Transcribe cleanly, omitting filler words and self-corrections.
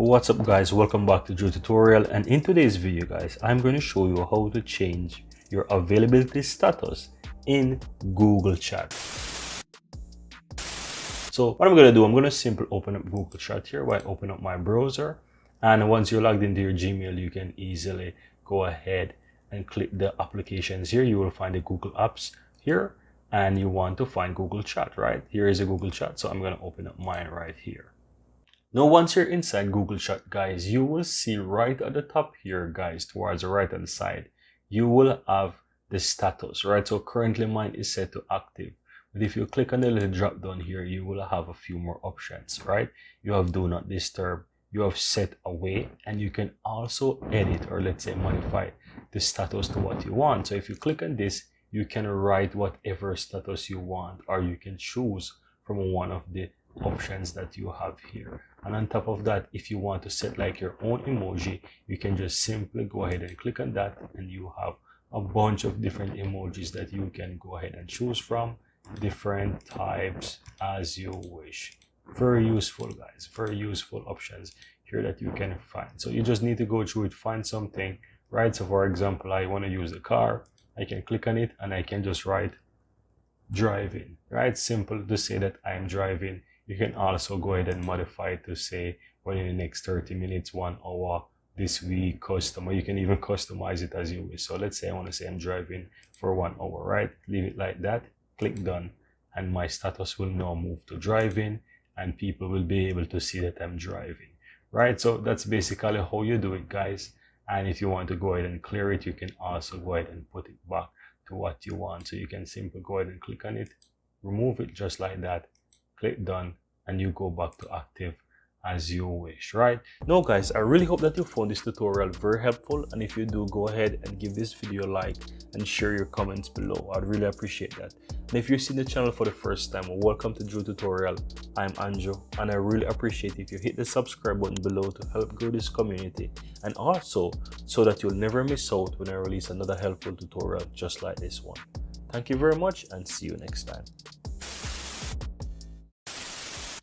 What's up guys, welcome back to Drew Tutorial, and in today's video guys I'm going to show you how to change your availability status in Google Chat. So what I'm going to do, I'm going to simply open up Google Chat here while I open up my browser, and once you're logged into your Gmail you can easily go ahead and click the applications here. You will find the Google Apps here and you want to find Google Chat. Right here is a Google Chat, so I'm going to open up mine right here. Now once you're inside Google Chat guys, you will see right at the top here guys, towards the right hand side, you will have the status, right? So currently mine is set to active, but if you click on the little drop down here, you will have a few more options, right? You have do not disturb, you have set away, and you can also edit, or let's say modify the status to what you want. So if you click on this, you can write whatever status you want, or you can choose from one of the options that you have here. And on top of that, if you want to set like your own emoji, you can just simply go ahead and click on that, and you have a bunch of different emojis that you can go ahead and choose from, different types as you wish. Very useful guys, very useful options here that you can find. So you just need to go through it, find something, right? So for example, I want to use a car, I can click on it and I can just write driving, right? Simple to say that I'm driving. You can also go ahead and modify it to say within the next 30 minutes, 1 hour, this week, customer. You can even customize it as you wish. So let's say I want to say I'm driving for 1 hour, right? Leave it like that, click done, and my status will now move to driving, and people will be able to see that I'm driving, right? So that's basically how you do it guys. And if you want to go ahead and clear it, you can also go ahead and put it back to what you want. So you can simply go ahead and click on it, remove it just like that, click done, and you go back to active as you wish, right? Now guys, I really hope that you found this tutorial very helpful, and if you do, go ahead and give this video a like and share your comments below. I'd really appreciate that. And if you're seeing the channel for the first time, welcome to Drew Tutorial. I'm Anjo, and I really appreciate if you hit the subscribe button below to help grow this community, and also so that you'll never miss out when I release another helpful tutorial just like this one. Thank you very much, and see you next time.